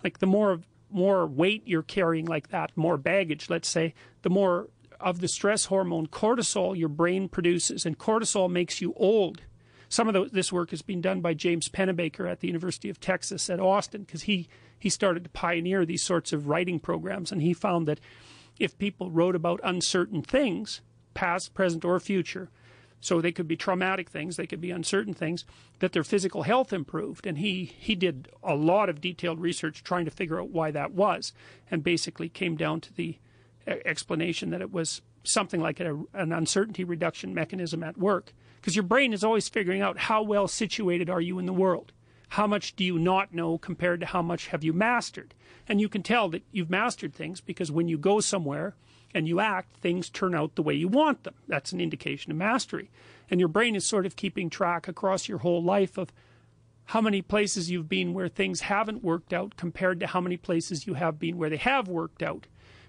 like the more weight you're carrying like that, more baggage, let's say, the more of the stress hormone cortisol your brain produces, and cortisol makes you old. Some of this work has been done by James Pennebaker at the University of Texas at Austin, because he started to pioneer these sorts of writing programs, and he found that if people wrote about uncertain things, past, present, or future, so they could be traumatic things, they could be uncertain things, that their physical health improved. And he did a lot of detailed research trying to figure out why that was, and basically came down to the explanation that it was something like an uncertainty reduction mechanism at work. Because your brain is always figuring out how well situated are you in the world. How much do you not know compared to how much have you mastered? And you can tell that you've mastered things because when you go somewhere and you act, things turn out the way you want them. That's an indication of mastery. And your brain is sort of keeping track across your whole life of how many places you've been where things haven't worked out compared to how many places you have been where they have worked out.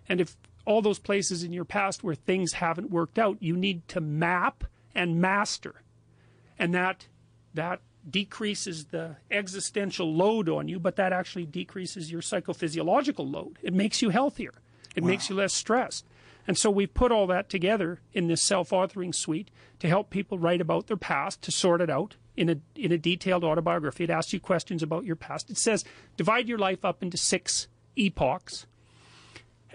And if all those places in your past where things haven't worked out, you need to map and master. And that decreases the existential load on you, but that actually decreases your psychophysiological load. It makes you healthier. It makes you less stressed. And so we've put all that together in this self-authoring suite to help people write about their past, to sort it out in a detailed autobiography. It asks you questions about your past. It says, divide your life up into 6 epochs.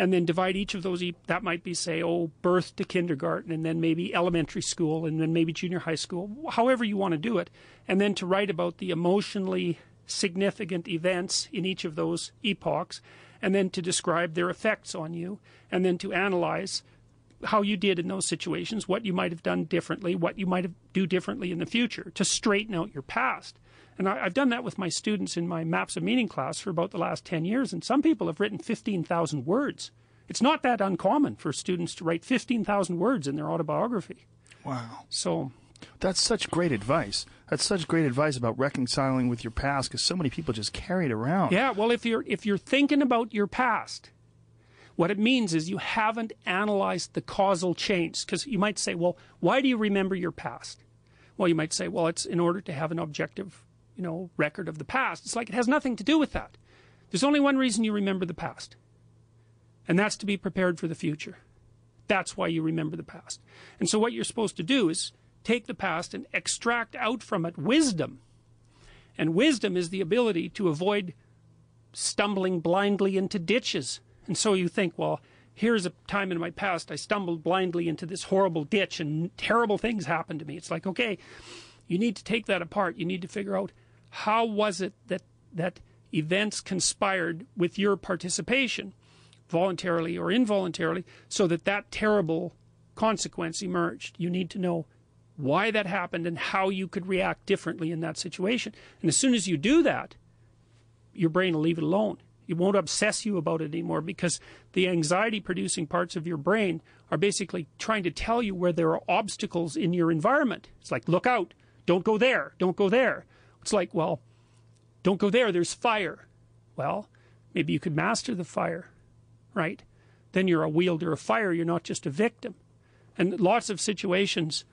And then divide each of those, that might be, say, birth to kindergarten, and then maybe elementary school, and then maybe junior high school, however you want to do it. And then to write about the emotionally significant events in each of those epochs, and then to describe their effects on you, and then to analyze how you did in those situations, what you might have done differently, what you might do differently in the future, to straighten out your past. And I've done that with my students in my Maps of Meaning class for about the last 10 years, and some people have written 15,000 words. It's not that uncommon for students to write 15,000 words in their autobiography. Wow. So that's such great advice. That's such great advice about reconciling with your past, because so many people just carry it around. Yeah, well, if you're thinking about your past, what it means is you haven't analyzed the causal chains. Because you might say, well, why do you remember your past? Well, you might say, well, it's in order to have an objective record of the past. It's like it has nothing to do with that. There's only one reason you remember the past, and that's to be prepared for the future. That's why you remember the past. And so what you're supposed to do is take the past and extract out from it wisdom. And wisdom is the ability to avoid stumbling blindly into ditches. And so you think, well, here's a time in my past I stumbled blindly into this horrible ditch and terrible things happened to me. It's like, okay, you need to take that apart. You need to figure out, how was it that events conspired with your participation, voluntarily or involuntarily, so that terrible consequence emerged? You need to know why that happened and how you could react differently in that situation. And as soon as you do that, your brain will leave it alone. It won't obsess you about it anymore, because the anxiety-producing parts of your brain are basically trying to tell you where there are obstacles in your environment. It's like, look out, don't go there, don't go there. It's like, well, don't go there, there's fire. Well, maybe you could master the fire, right? Then you're a wielder of fire, you're not just a victim. And lots of situations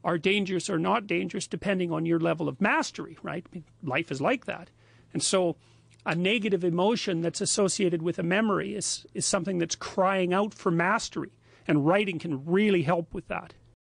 are dangerous or not dangerous depending on your level of mastery, right? I mean, life is like that. And so a negative emotion that's associated with a memory is something that's crying out for mastery. And writing can really help with that.